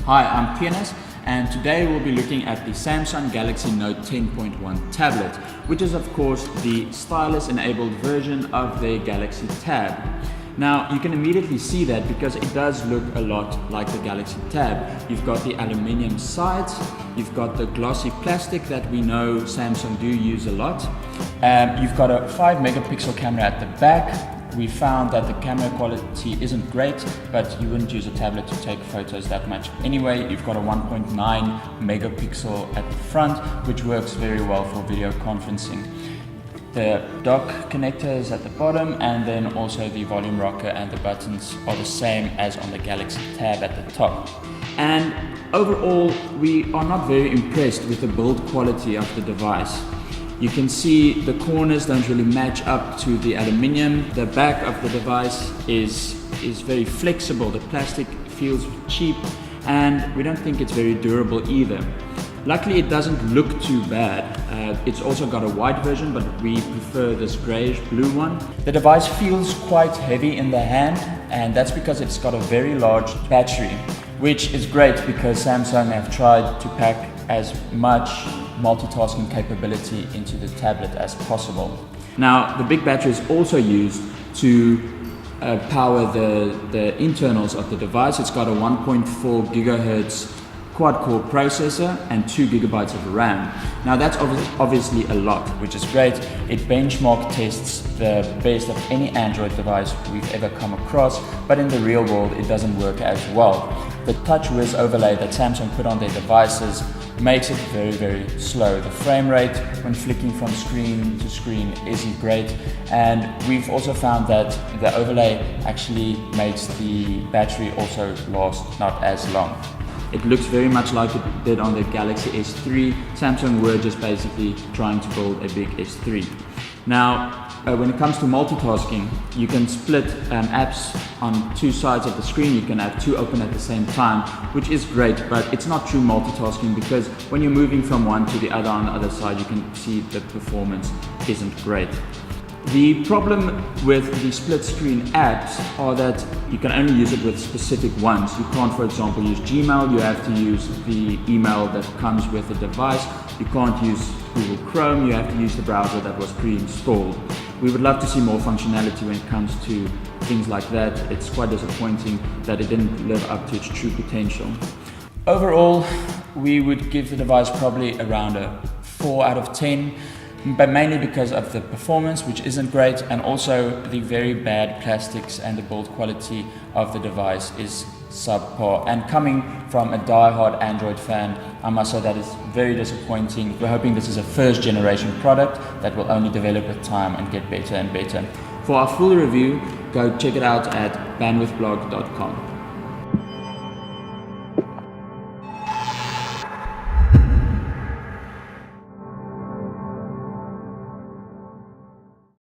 Hi, I'm Theunis, and today we'll be looking at the Samsung Galaxy Note 10.1 tablet, which is of course the stylus-enabled version of the Galaxy Tab. Now you can immediately see that because it does look a lot like the Galaxy Tab. You've got the aluminium sides, you've got the glossy plastic that we know Samsung do use a lot. You've got a 5 megapixel camera at the back. We found that the camera quality isn't great, but you wouldn't use a tablet to take photos that much anyway. You've got a 1.9 megapixel at the front, which works very well for video conferencing. The dock connector is at the bottom, and then also the volume rocker and the buttons are the same as on the Galaxy Tab at the top. And overall, we are not very impressed with the build quality of the device. You can see the corners don't really match up to the aluminium. The back of the device is very flexible. The plastic feels cheap, and we don't think it's very durable either. Luckily, it doesn't look too bad. It's also got a white version, but we prefer this grayish blue one. The device feels quite heavy in the hand, and that's because it's got a very large battery, which is great because Samsung have tried to pack as much multitasking capability into the tablet as possible. Now, the big battery is also used to power the internals of the device. It's got a 1.4 gigahertz quad-core processor and 2 gigabytes of RAM. Now that's obviously a lot, which is great. It benchmark tests the best of any Android device we've ever come across, but in the real world it doesn't work as well. The TouchWiz overlay that Samsung put on their devices makes it very, very slow. The frame rate when flicking from screen to screen isn't great, and we've also found that the overlay actually makes the battery also last not as long. It looks very much like it did on the Galaxy S3. Samsung were just basically trying to build a big S3. Now, when it comes to multitasking, you can split apps on two sides of the screen. You can have two open at the same time, which is great, but it's not true multitasking because when you're moving from one to the other on the other side, you can see the performance isn't great. The problem with the split screen apps are that you can only use it with specific ones. You can't, for example, use Gmail. You have to use the email that comes with the device. You can't use Google Chrome. You have to use the browser that was pre-installed. We would love to see more functionality when it comes to things like that. It's quite disappointing that it didn't live up to its true potential. Overall, we would give the device probably around a 4 out of 10. But mainly because of the performance, which isn't great, and also the very bad plastics and the build quality of the device is subpar. And coming from a die-hard Android fan, I must say that is very disappointing. We're hoping this is a first generation product that will only develop with time and get better and better. For our full review, go check it out at bandwidthblog.com.